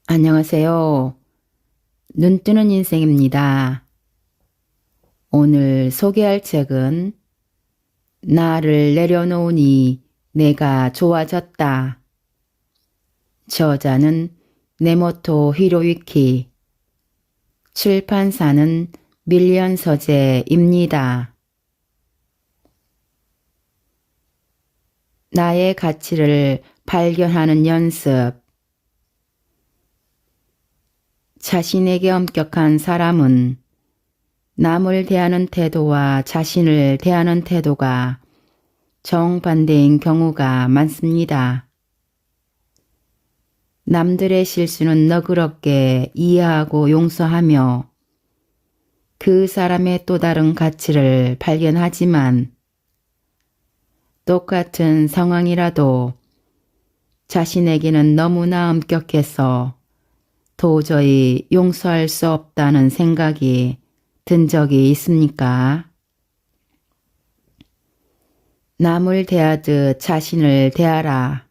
안녕하세요. 눈뜨는 인생입니다. 오늘 소개할 책은 나를 내려놓으니 내가 좋아졌다. 저자는 네모토 히로유키, 출판사는 밀리언 서재입니다. 나의 가치를 발견하는 연습. 자신에게 엄격한 사람은 남을 대하는 태도와 자신을 대하는 태도가 정반대인 경우가 많습니다. 남들의 실수는 너그럽게 이해하고 용서하며 그 사람의 또 다른 가치를 발견하지만 똑같은 상황이라도 자신에게는 너무나 엄격해서 도저히 용서할 수 없다는 생각이 든 적이 있습니까? 남을 대하듯 자신을 대하라.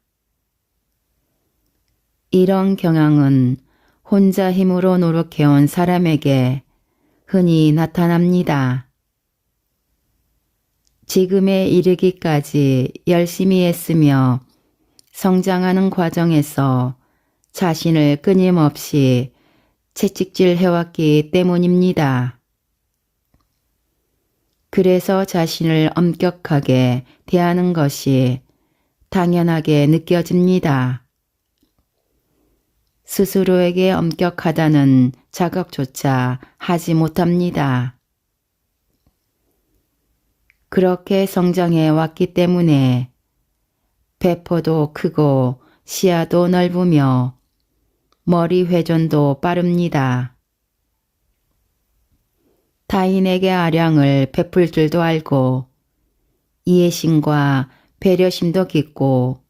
이런 경향은 혼자 힘으로 노력해온 사람에게 흔히 나타납니다. 지금에 이르기까지 열심히 했으며 성장하는 과정에서 자신을 끊임없이 채찍질 해왔기 때문입니다. 그래서 자신을 엄격하게 대하는 것이 당연하게 느껴집니다. 스스로에게 엄격하다는 자각조차 하지 못합니다. 그렇게 성장해 왔기 때문에 배포도 크고 시야도 넓으며 머리 회전도 빠릅니다. 타인에게 아량을 베풀 줄도 알고 이해심과 배려심도 깊고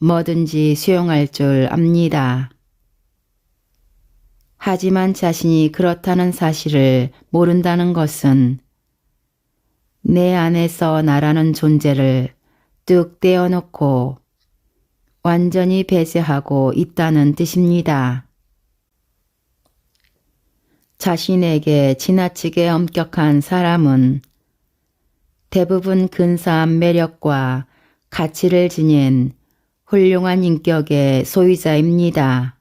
뭐든지 수용할 줄 압니다. 하지만 자신이 그렇다는 사실을 모른다는 것은 내 안에서 나라는 존재를 뚝 떼어놓고 완전히 배제하고 있다는 뜻입니다. 자신에게 지나치게 엄격한 사람은 대부분 근사한 매력과 가치를 지닌 훌륭한 인격의 소유자입니다.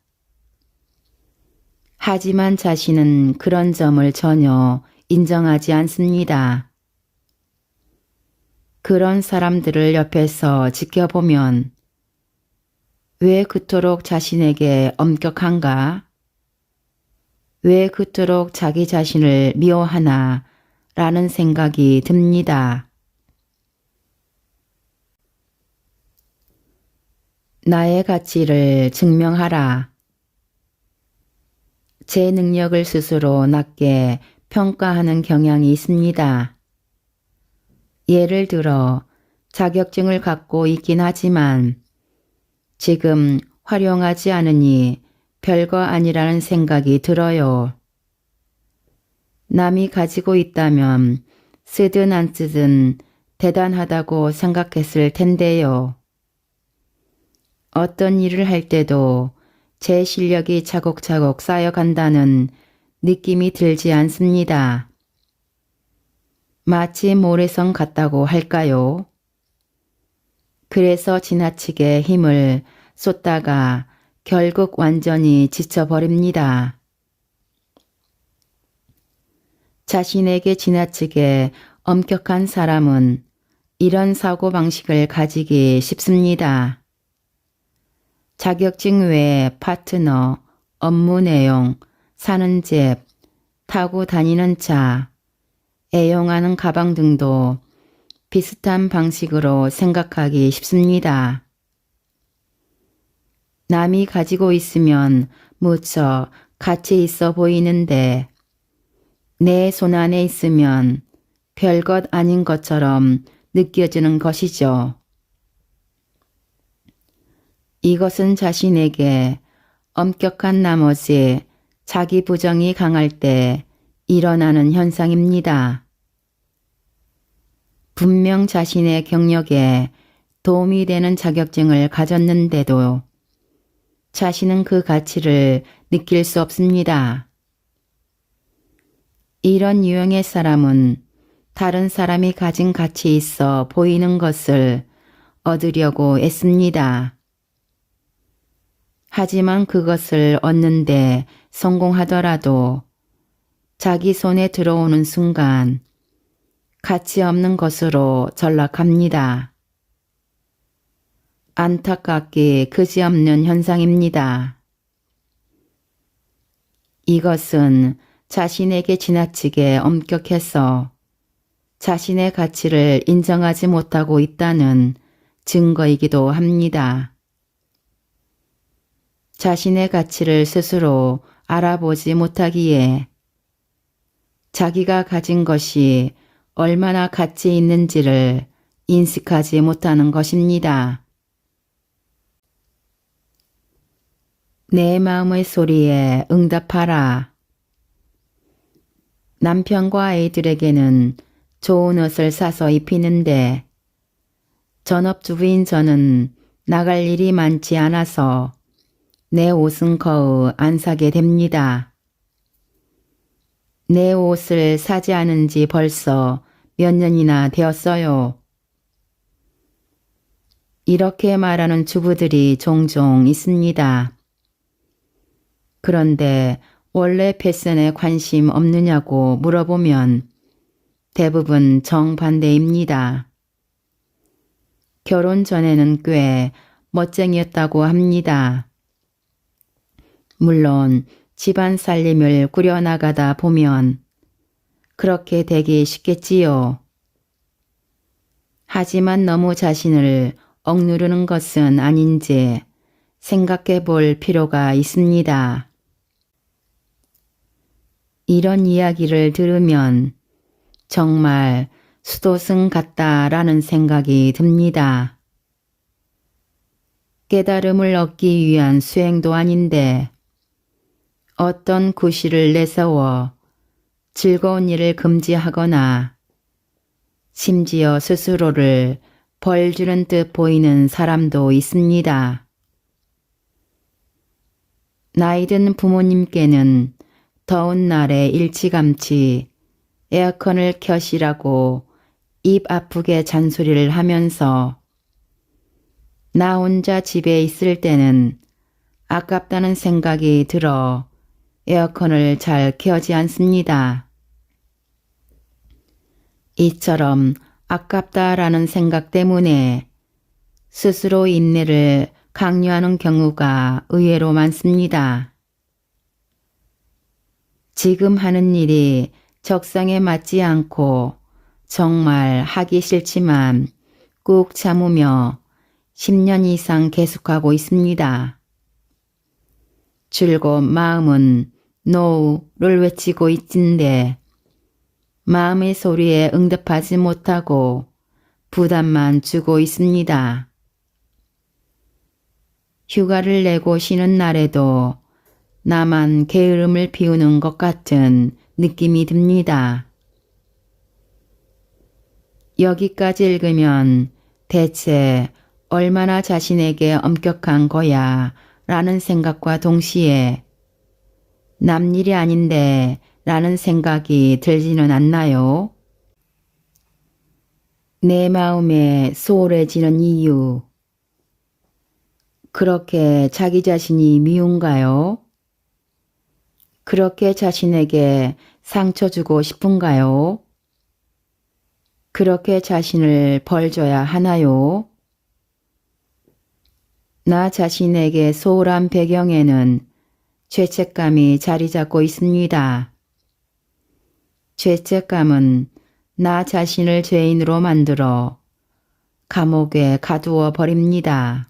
하지만 자신은 그런 점을 전혀 인정하지 않습니다. 그런 사람들을 옆에서 지켜보면 왜 그토록 자신에게 엄격한가? 왜 그토록 자기 자신을 미워하나? 라는 생각이 듭니다. 나의 가치를 증명하라. 제 능력을 스스로 낮게 평가하는 경향이 있습니다. 예를 들어 자격증을 갖고 있긴 하지만 지금 활용하지 않으니 별거 아니라는 생각이 들어요. 남이 가지고 있다면 쓰든 안 쓰든 대단하다고 생각했을 텐데요. 어떤 일을 할 때도 제 실력이 차곡차곡 쌓여간다는 느낌이 들지 않습니다. 마치 모래성 같다고 할까요? 그래서 지나치게 힘을 쏟다가 결국 완전히 지쳐버립니다. 자신에게 지나치게 엄격한 사람은 이런 사고방식을 가지기 쉽습니다. 자격증 외에 파트너, 업무 내용, 사는 집, 타고 다니는 차, 애용하는 가방 등도 비슷한 방식으로 생각하기 쉽습니다. 남이 가지고 있으면 무척 가치 있어 보이는데 내 손 안에 있으면 별것 아닌 것처럼 느껴지는 것이죠. 이것은 자신에게 엄격한 나머지 자기 부정이 강할 때 일어나는 현상입니다. 분명 자신의 경력에 도움이 되는 자격증을 가졌는데도 자신은 그 가치를 느낄 수 없습니다. 이런 유형의 사람은 다른 사람이 가진 가치 있어 보이는 것을 얻으려고 애씁니다. 하지만 그것을 얻는데 성공하더라도 자기 손에 들어오는 순간 가치 없는 것으로 전락합니다. 안타깝게 그지없는 현상입니다. 이것은 자신에게 지나치게 엄격해서 자신의 가치를 인정하지 못하고 있다는 증거이기도 합니다. 자신의 가치를 스스로 알아보지 못하기에 자기가 가진 것이 얼마나 가치 있는지를 인식하지 못하는 것입니다. 내 마음의 소리에 응답하라. 남편과 아이들에게는 좋은 옷을 사서 입히는데 전업주부인 저는 나갈 일이 많지 않아서 내 옷은 거의 안 사게 됩니다. 내 옷을 사지 않은 지 벌써 몇 년이나 되었어요. 이렇게 말하는 주부들이 종종 있습니다. 그런데 원래 패션에 관심 없느냐고 물어보면 대부분 정반대입니다. 결혼 전에는 꽤 멋쟁이였다고 합니다. 물론 집안 살림을 꾸려나가다 보면 그렇게 되기 쉽겠지요. 하지만 너무 자신을 억누르는 것은 아닌지 생각해 볼 필요가 있습니다. 이런 이야기를 들으면 정말 수도승 같다라는 생각이 듭니다. 깨달음을 얻기 위한 수행도 아닌데 어떤 구실을 내세워 즐거운 일을 금지하거나 심지어 스스로를 벌 주는 듯 보이는 사람도 있습니다. 나이든 부모님께는 더운 날에 일찌감치 에어컨을 켜시라고 입 아프게 잔소리를 하면서 나 혼자 집에 있을 때는 아깝다는 생각이 들어 에어컨을 잘 켜지 않습니다. 이처럼 아깝다라는 생각 때문에 스스로 인내를 강요하는 경우가 의외로 많습니다. 지금 하는 일이 적성에 맞지 않고 정말 하기 싫지만 꾹 참으며 10년 이상 계속하고 있습니다. 줄곧 마음은 NO를 외치고 있는데 마음의 소리에 응답하지 못하고 부담만 주고 있습니다. 휴가를 내고 쉬는 날에도 나만 게으름을 피우는 것 같은 느낌이 듭니다. 여기까지 읽으면 대체 얼마나 자신에게 엄격한 거야 라는 생각과 동시에 남일이 아닌데 라는 생각이 들지는 않나요? 내 마음에 소홀해지는 이유. 그렇게 자기 자신이 미운가요? 그렇게 자신에게 상처 주고 싶은가요? 그렇게 자신을 벌줘야 하나요? 나 자신에게 소홀한 배경에는 죄책감이 자리 잡고 있습니다. 죄책감은 나 자신을 죄인으로 만들어 감옥에 가두어 버립니다.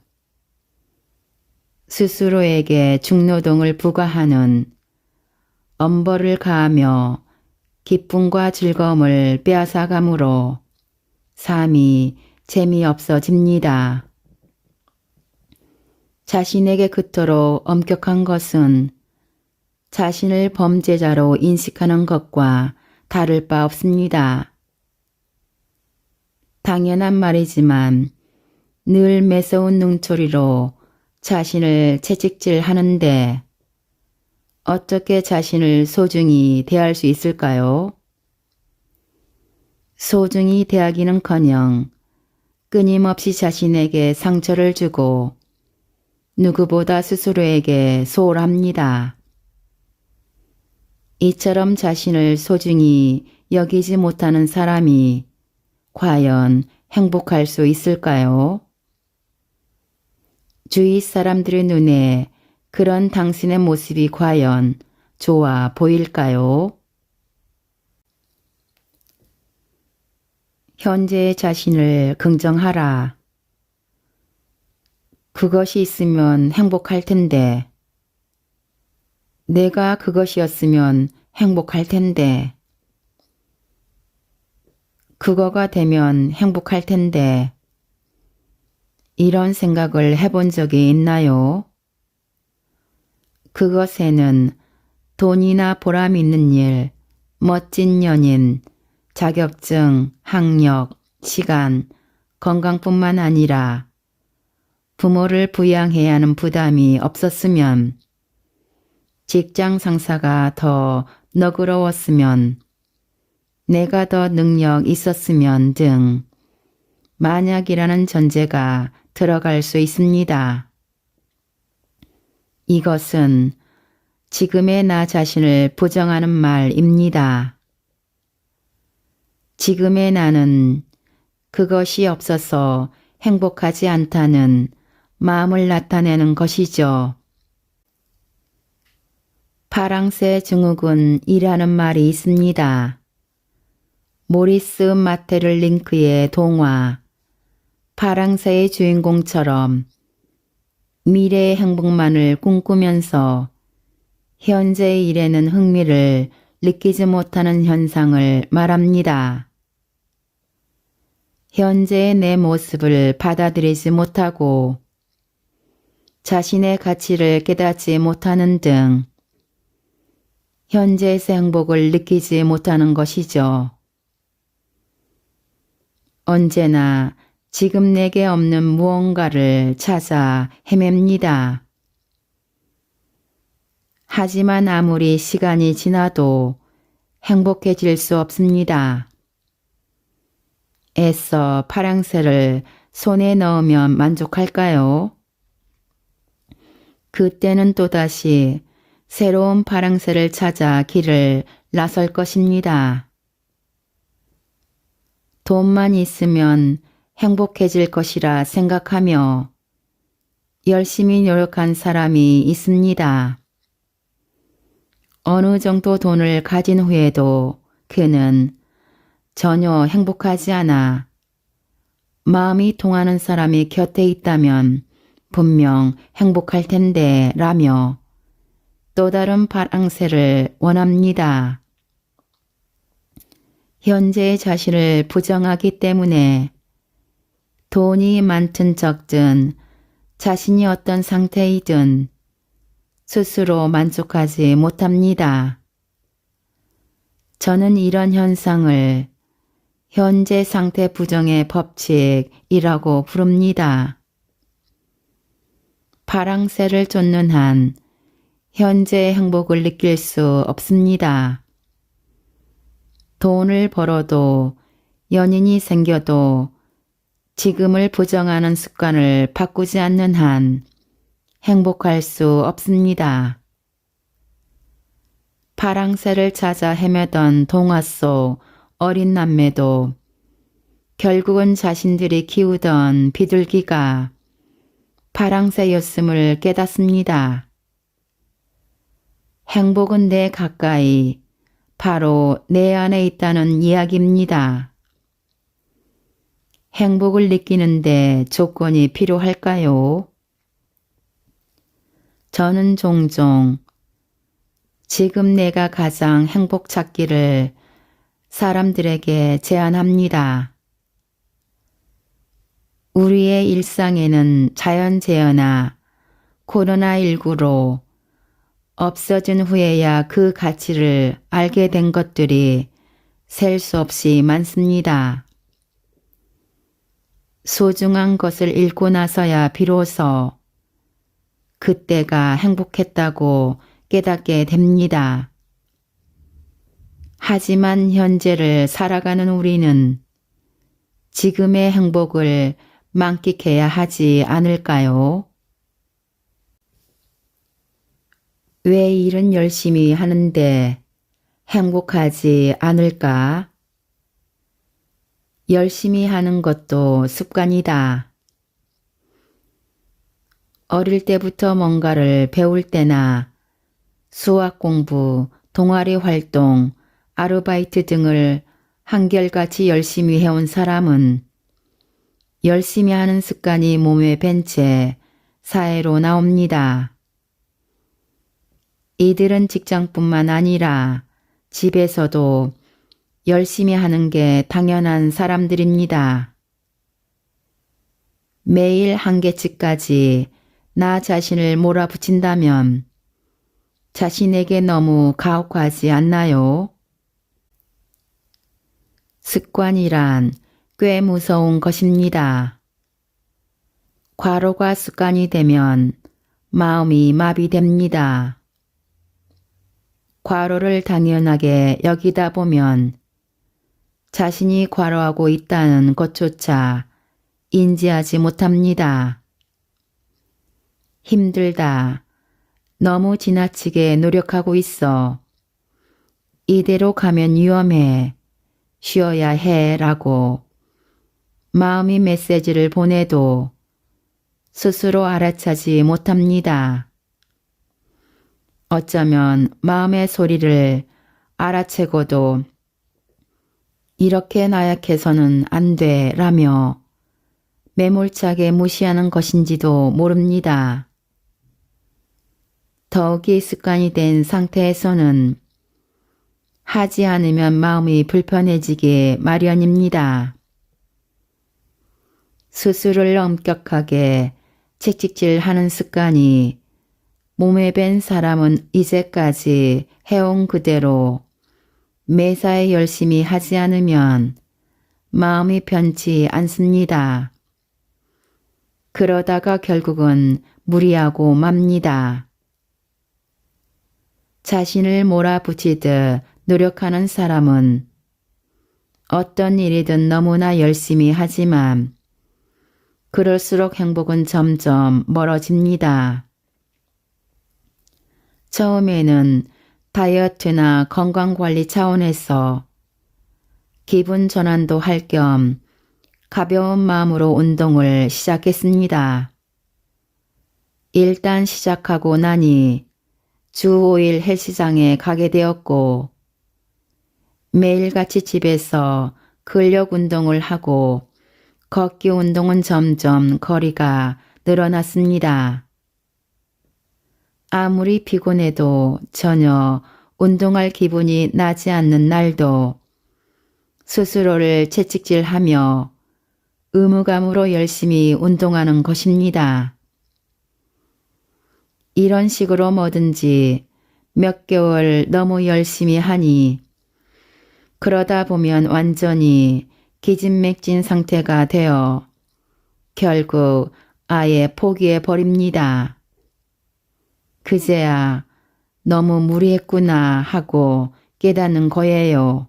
스스로에게 중노동을 부과하는 엄벌을 가하며 기쁨과 즐거움을 빼앗아가므로 삶이 재미없어집니다. 자신에게 그토록 엄격한 것은 자신을 범죄자로 인식하는 것과 다를 바 없습니다. 당연한 말이지만 늘 매서운 눈초리로 자신을 채찍질 하는데 어떻게 자신을 소중히 대할 수 있을까요? 소중히 대하기는커녕 끊임없이 자신에게 상처를 주고 누구보다 스스로에게 소홀합니다. 이처럼 자신을 소중히 여기지 못하는 사람이 과연 행복할 수 있을까요? 주위 사람들의 눈에 그런 당신의 모습이 과연 좋아 보일까요? 현재의 자신을 긍정하라. 그것이 있으면 행복할 텐데. 내가 그것이었으면 행복할 텐데. 그거가 되면 행복할 텐데. 이런 생각을 해본 적이 있나요? 그것에는 돈이나 보람 있는 일, 멋진 연인, 자격증, 학력, 시간, 건강뿐만 아니라 부모를 부양해야 하는 부담이 없었으면, 직장 상사가 더 너그러웠으면, 내가 더 능력 있었으면 등 만약이라는 전제가 들어갈 수 있습니다. 이것은 지금의 나 자신을 부정하는 말입니다. 지금의 나는 그것이 없어서 행복하지 않다는 마음을 나타내는 것이죠. 파랑새 증후군이라는 말이 있습니다. 모리스 마테를 링크의 동화 파랑새의 주인공처럼 미래의 행복만을 꿈꾸면서 현재의 일에는 흥미를 느끼지 못하는 현상을 말합니다. 현재의 내 모습을 받아들이지 못하고 자신의 가치를 깨닫지 못하는 등 현재에서 행복을 느끼지 못하는 것이죠. 언제나 지금 내게 없는 무언가를 찾아 헤맵니다. 하지만 아무리 시간이 지나도 행복해질 수 없습니다. 애써 파랑새를 손에 넣으면 만족할까요? 그때는 또다시 새로운 파랑새를 찾아 길을 나설 것입니다. 돈만 있으면 행복해질 것이라 생각하며 열심히 노력한 사람이 있습니다. 어느 정도 돈을 가진 후에도 그는 전혀 행복하지 않아 마음이 통하는 사람이 곁에 있다면 분명 행복할 텐데 라며 또 다른 파랑새를 원합니다. 현재의 자신을 부정하기 때문에 돈이 많든 적든 자신이 어떤 상태이든 스스로 만족하지 못합니다. 저는 이런 현상을 현재 상태 부정의 법칙이라고 부릅니다. 파랑새를 쫓는 한 현재의 행복을 느낄 수 없습니다. 돈을 벌어도 연인이 생겨도 지금을 부정하는 습관을 바꾸지 않는 한 행복할 수 없습니다. 파랑새를 찾아 헤매던 동화 속 어린 남매도 결국은 자신들이 키우던 비둘기가 파랑새였음을 깨닫습니다. 행복은 내 가까이, 바로 내 안에 있다는 이야기입니다. 행복을 느끼는데 조건이 필요할까요? 저는 종종 지금 내가 가장 행복 찾기를 사람들에게 제안합니다. 우리의 일상에는 자연재해나 코로나19로 없어진 후에야 그 가치를 알게 된 것들이 셀 수 없이 많습니다. 소중한 것을 잃고 나서야 비로소 그때가 행복했다고 깨닫게 됩니다. 하지만 현재를 살아가는 우리는 지금의 행복을 만끽해야 하지 않을까요? 왜 일은 열심히 하는데 행복하지 않을까? 열심히 하는 것도 습관이다. 어릴 때부터 뭔가를 배울 때나 수학 공부, 동아리 활동, 아르바이트 등을 한결같이 열심히 해온 사람은 열심히 하는 습관이 몸에 밴 채 사회로 나옵니다. 이들은 직장뿐만 아니라 집에서도 열심히 하는 게 당연한 사람들입니다. 매일 한계치까지 나 자신을 몰아붙인다면 자신에게 너무 가혹하지 않나요? 습관이란 꽤 무서운 것입니다. 과로가 습관이 되면 마음이 마비됩니다. 과로를 당연하게 여기다 보면 자신이 과로하고 있다는 것조차 인지하지 못합니다. 힘들다. 너무 지나치게 노력하고 있어. 이대로 가면 위험해. 쉬어야 해 라고 마음이 메시지를 보내도 스스로 알아차지 못합니다. 어쩌면 마음의 소리를 알아채고도 이렇게 나약해서는 안 돼 라며 매몰차게 무시하는 것인지도 모릅니다. 더욱이 습관이 된 상태에서는 하지 않으면 마음이 불편해지게 마련입니다. 스스로를 엄격하게 채찍질하는 습관이 몸에 밴 사람은 이제까지 해온 그대로 매사에 열심히 하지 않으면 마음이 편치 않습니다. 그러다가 결국은 무리하고 맙니다. 자신을 몰아붙이듯 노력하는 사람은 어떤 일이든 너무나 열심히 하지만 그럴수록 행복은 점점 멀어집니다. 처음에는 다이어트나 건강관리 차원에서 기분 전환도 할 겸 가벼운 마음으로 운동을 시작했습니다. 일단 시작하고 나니 주 5일 헬스장에 가게 되었고 매일같이 집에서 근력 운동을 하고 걷기 운동은 점점 거리가 늘어났습니다. 아무리 피곤해도 전혀 운동할 기분이 나지 않는 날도 스스로를 채찍질하며 의무감으로 열심히 운동하는 것입니다. 이런 식으로 뭐든지 몇 개월 너무 열심히 하니 그러다 보면 완전히 기진맥진 상태가 되어 결국 아예 포기해 버립니다. 그제야 너무 무리했구나 하고 깨닫는 거예요.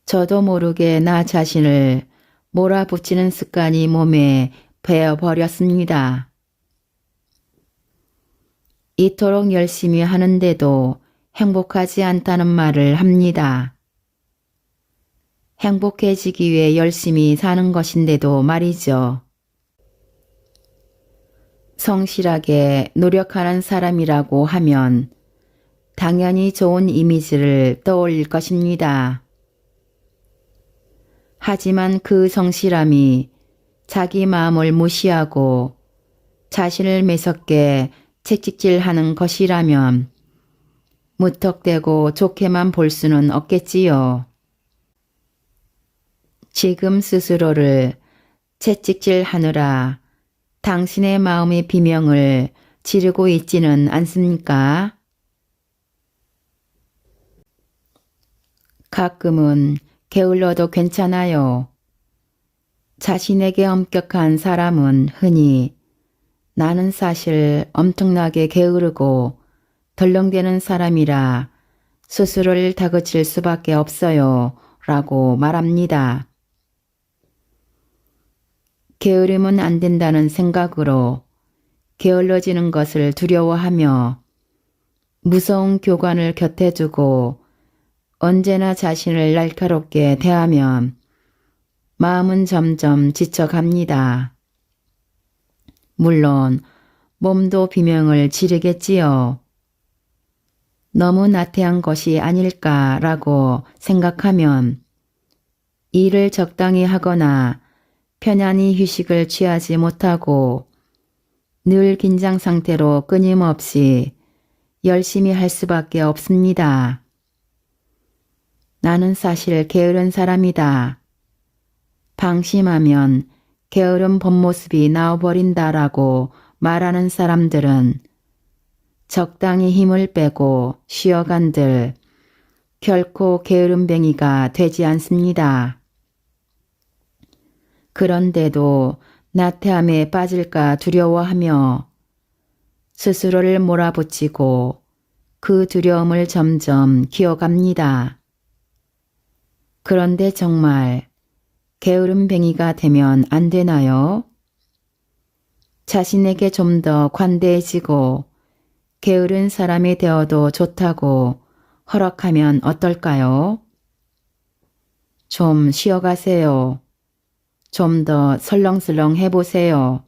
저도 모르게 나 자신을 몰아붙이는 습관이 몸에 배어버렸습니다. 이토록 열심히 하는데도 행복하지 않다는 말을 합니다. 행복해지기 위해 열심히 사는 것인데도 말이죠. 성실하게 노력하는 사람이라고 하면 당연히 좋은 이미지를 떠올릴 것입니다. 하지만 그 성실함이 자기 마음을 무시하고 자신을 매섭게 채찍질하는 것이라면 무턱대고 좋게만 볼 수는 없겠지요. 지금 스스로를 채찍질하느라 당신의 마음의 비명을 지르고 있지는 않습니까? 가끔은 게을러도 괜찮아요. 자신에게 엄격한 사람은 흔히 나는 사실 엄청나게 게으르고 덜렁대는 사람이라 스스로를 다그칠 수밖에 없어요. 라고 말합니다. 게으르면 안 된다는 생각으로 게을러지는 것을 두려워하며 무서운 교관을 곁에 두고 언제나 자신을 날카롭게 대하면 마음은 점점 지쳐갑니다. 물론 몸도 비명을 지르겠지요. 너무 나태한 것이 아닐까라고 생각하면 일을 적당히 하거나 편안히 휴식을 취하지 못하고 늘 긴장 상태로 끊임없이 열심히 할 수밖에 없습니다. 나는 사실 게으른 사람이다. 방심하면 게으른 본 모습이 나와버린다라고 말하는 사람들은 적당히 힘을 빼고 쉬어간들 결코 게으름뱅이가 되지 않습니다. 그런데도 나태함에 빠질까 두려워하며 스스로를 몰아붙이고 그 두려움을 점점 키워갑니다. 그런데 정말 게으름뱅이가 되면 안 되나요? 자신에게 좀 더 관대해지고 게으른 사람이 되어도 좋다고 허락하면 어떨까요? 좀 쉬어가세요. 좀 더 설렁설렁 해보세요.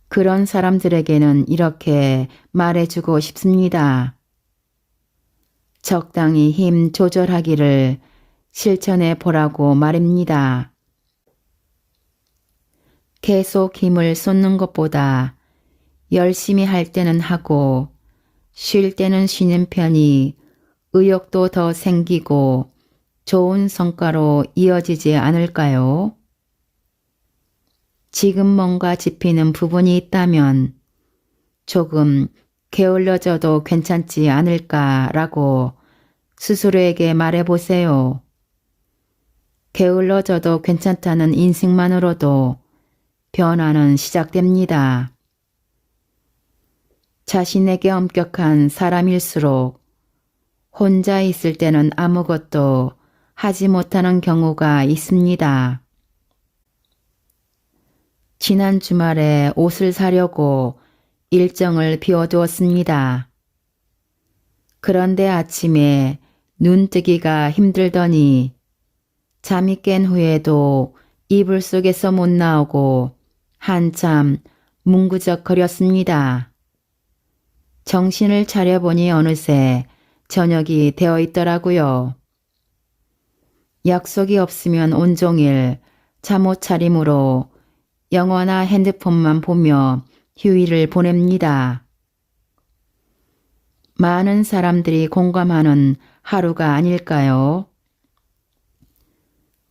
그런 사람들에게는 이렇게 말해주고 싶습니다. 적당히 힘 조절하기를 실천해 보라고 말입니다. 계속 힘을 쏟는 것보다 열심히 할 때는 하고 쉴 때는 쉬는 편이 의욕도 더 생기고 좋은 성과로 이어지지 않을까요? 지금 뭔가 짚히는 부분이 있다면 조금 게을러져도 괜찮지 않을까라고 스스로에게 말해보세요. 게을러져도 괜찮다는 인식만으로도 변화는 시작됩니다. 자신에게 엄격한 사람일수록 혼자 있을 때는 아무것도 하지 못하는 경우가 있습니다. 지난 주말에 옷을 사려고 일정을 비워두었습니다. 그런데 아침에 눈 뜨기가 힘들더니 잠이 깬 후에도 이불 속에서 못 나오고 한참 뭉구적거렸습니다. 정신을 차려보니 어느새 저녁이 되어 있더라고요. 약속이 없으면 온종일 잠옷 차림으로 영화나 핸드폰만 보며 휴일을 보냅니다. 많은 사람들이 공감하는 하루가 아닐까요?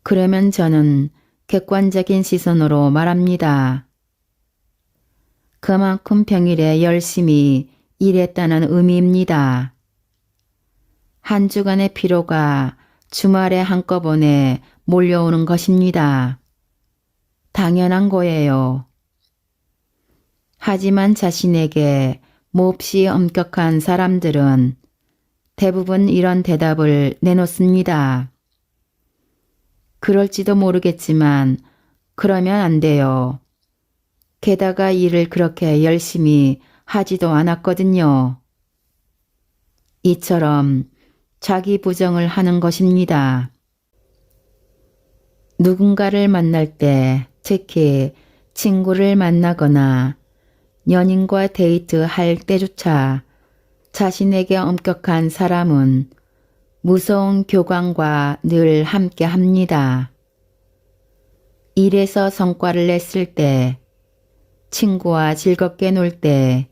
그러면 저는 객관적인 시선으로 말합니다. 그만큼 평일에 열심히 일했다는 의미입니다. 한 주간의 피로가 주말에 한꺼번에 몰려오는 것입니다. 당연한 거예요. 하지만 자신에게 몹시 엄격한 사람들은 대부분 이런 대답을 내놓습니다. 그럴지도 모르겠지만 그러면 안 돼요. 게다가 일을 그렇게 열심히 하지도 않았거든요. 이처럼 자기 부정을 하는 것입니다. 누군가를 만날 때, 특히 친구를 만나거나 연인과 데이트할 때조차 자신에게 엄격한 사람은 무서운 교관과 늘 함께 합니다. 일에서 성과를 냈을 때, 친구와 즐겁게 놀 때,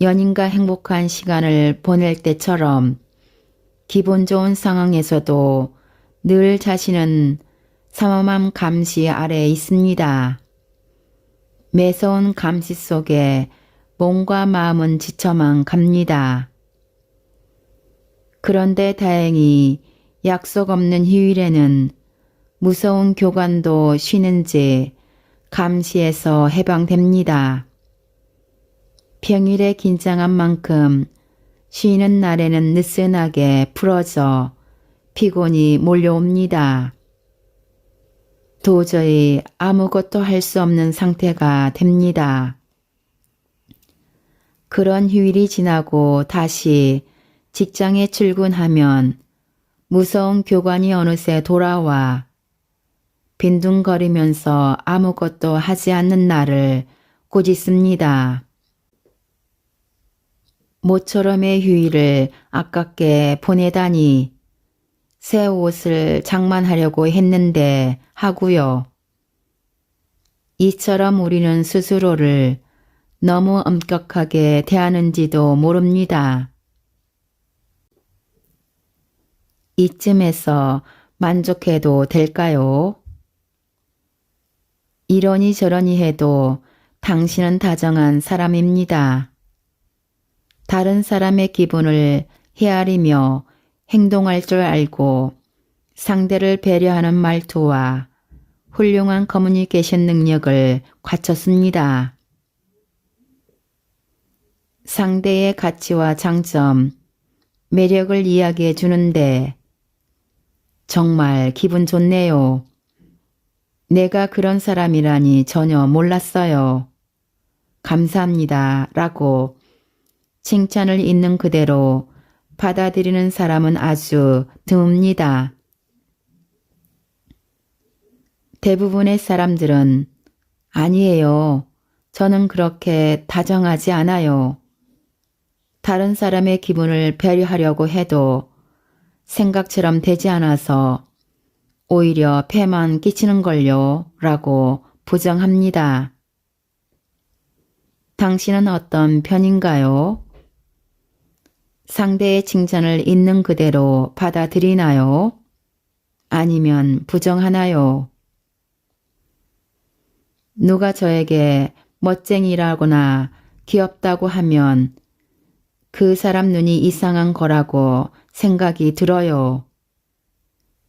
연인과 행복한 시간을 보낼 때처럼 기분 좋은 상황에서도 늘 자신은 삼엄한 감시 아래에 있습니다. 매서운 감시 속에 몸과 마음은 지쳐만 갑니다. 그런데 다행히 약속 없는 휴일에는 무서운 교관도 쉬는지 감시에서 해방됩니다. 평일에 긴장한 만큼 쉬는 날에는 느슨하게 풀어져 피곤이 몰려옵니다. 도저히 아무것도 할 수 없는 상태가 됩니다. 그런 휴일이 지나고 다시 직장에 출근하면 무서운 교관이 어느새 돌아와 빈둥거리면서 아무것도 하지 않는 나를 꾸짖습니다. 모처럼의 휴일을 아깝게 보내다니 새 옷을 장만하려고 했는데 하고요. 이처럼 우리는 스스로를 너무 엄격하게 대하는지도 모릅니다. 이쯤에서 만족해도 될까요? 이러니 저러니 해도 당신은 다정한 사람입니다. 다른 사람의 기분을 헤아리며 행동할 줄 알고 상대를 배려하는 말투와 훌륭한 커뮤니케이션 능력을 갖췄습니다. 상대의 가치와 장점, 매력을 이야기해 주는데 정말 기분 좋네요. 내가 그런 사람이라니 전혀 몰랐어요. 감사합니다. 라고 칭찬을 있는 그대로 받아들이는 사람은 아주 드뭅니다. 대부분의 사람들은 아니에요. 저는 그렇게 다정하지 않아요. 다른 사람의 기분을 배려하려고 해도 생각처럼 되지 않아서 오히려 폐만 끼치는걸요. 라고 부정합니다. 당신은 어떤 편인가요? 상대의 칭찬을 있는 그대로 받아들이나요? 아니면 부정하나요? 누가 저에게 멋쟁이라거나 귀엽다고 하면 그 사람 눈이 이상한 거라고 생각이 들어요.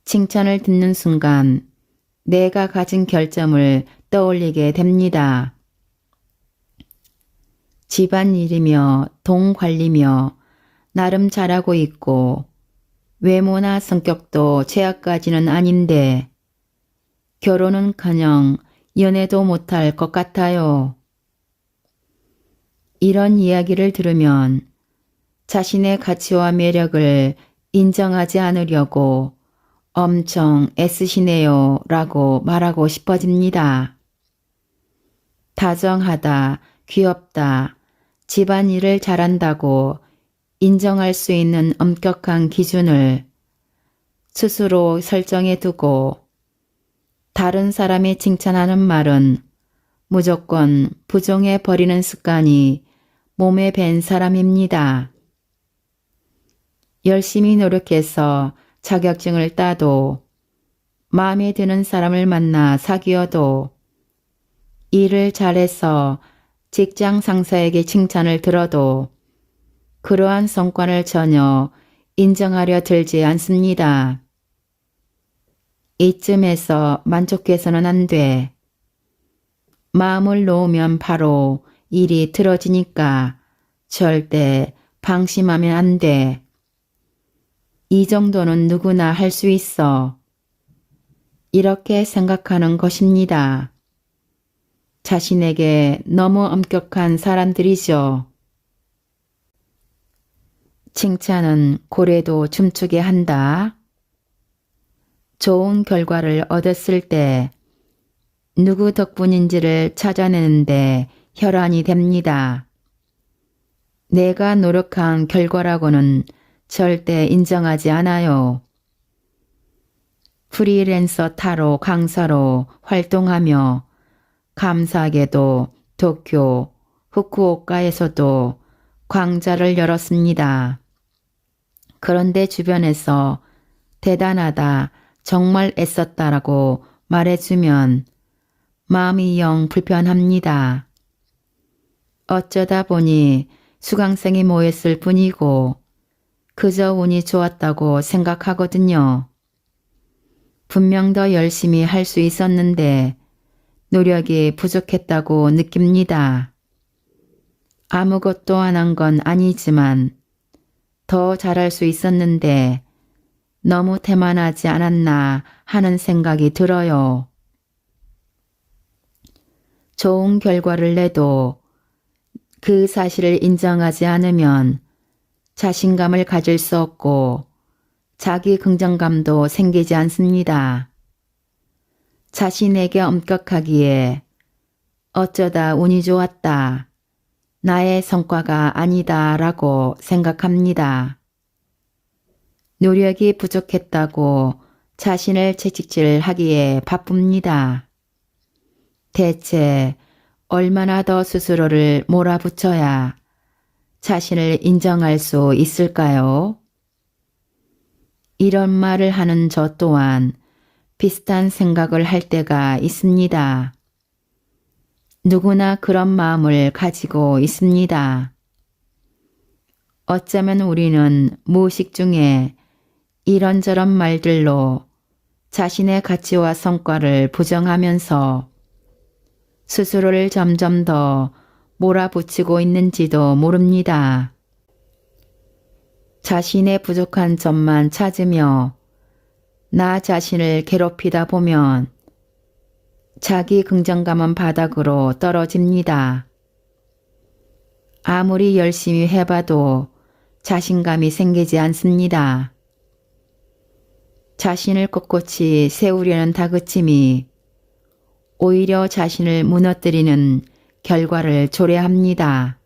칭찬을 듣는 순간 내가 가진 결점을 떠올리게 됩니다. 집안일이며 돈 관리며 나름 잘하고 있고 외모나 성격도 제약까지는 아닌데 결혼은커녕 연애도 못할 것 같아요. 이런 이야기를 들으면 자신의 가치와 매력을 인정하지 않으려고 엄청 애쓰시네요 라고 말하고 싶어집니다. 다정하다, 귀엽다, 집안일을 잘한다고 인정할 수 있는 엄격한 기준을 스스로 설정해 두고 다른 사람이 칭찬하는 말은 무조건 부정해 버리는 습관이 몸에 밴 사람입니다. 열심히 노력해서 자격증을 따도 마음에 드는 사람을 만나 사귀어도 일을 잘해서 직장 상사에게 칭찬을 들어도 그러한 성과를 전혀 인정하려 들지 않습니다. 이쯤에서 만족해서는 안 돼. 마음을 놓으면 바로 일이 틀어지니까 절대 방심하면 안 돼. 이 정도는 누구나 할 수 있어. 이렇게 생각하는 것입니다. 자신에게 너무 엄격한 사람들이죠. 칭찬은 고래도 춤추게 한다. 좋은 결과를 얻었을 때 누구 덕분인지를 찾아내는데 혈안이 됩니다. 내가 노력한 결과라고는 절대 인정하지 않아요. 프리랜서 타로 강사로 활동하며 감사하게도 도쿄, 후쿠오카에서도 광자를 열었습니다. 그런데 주변에서 대단하다, 정말 애썼다라고 말해주면 마음이 영 불편합니다. 어쩌다 보니 수강생이 모였을 뿐이고 그저 운이 좋았다고 생각하거든요. 분명 더 열심히 할 수 있었는데 노력이 부족했다고 느낍니다. 아무것도 안 한 건 아니지만 더 잘할 수 있었는데 너무 태만하지 않았나 하는 생각이 들어요. 좋은 결과를 내도 그 사실을 인정하지 않으면 자신감을 가질 수 없고 자기 긍정감도 생기지 않습니다. 자신에게 엄격하기에 어쩌다 운이 좋았다, 나의 성과가 아니다 라고 생각합니다. 노력이 부족했다고 자신을 채찍질하기에 바쁩니다. 대체 얼마나 더 스스로를 몰아붙여야 자신을 인정할 수 있을까요? 이런 말을 하는 저 또한 비슷한 생각을 할 때가 있습니다. 누구나 그런 마음을 가지고 있습니다. 어쩌면 우리는 무의식 중에 이런저런 말들로 자신의 가치와 성과를 부정하면서 스스로를 점점 더 몰아붙이고 있는지도 모릅니다. 자신의 부족한 점만 찾으며 나 자신을 괴롭히다 보면 자기 긍정감은 바닥으로 떨어집니다. 아무리 열심히 해봐도 자신감이 생기지 않습니다. 자신을 꼿꼿이 세우려는 다그침이 오히려 자신을 무너뜨리는 결과를 초래합니다.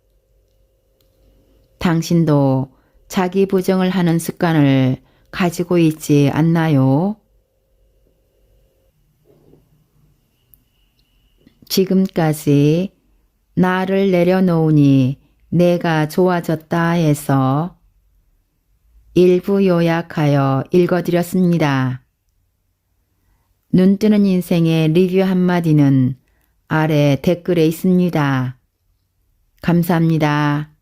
당신도 자기 부정을 하는 습관을 가지고 있지 않나요? 지금까지 나를 내려놓으니 내가 좋아졌다 해서 일부 요약하여 읽어드렸습니다. 눈뜨는 인생의 리뷰 한마디는 아래 댓글에 있습니다. 감사합니다.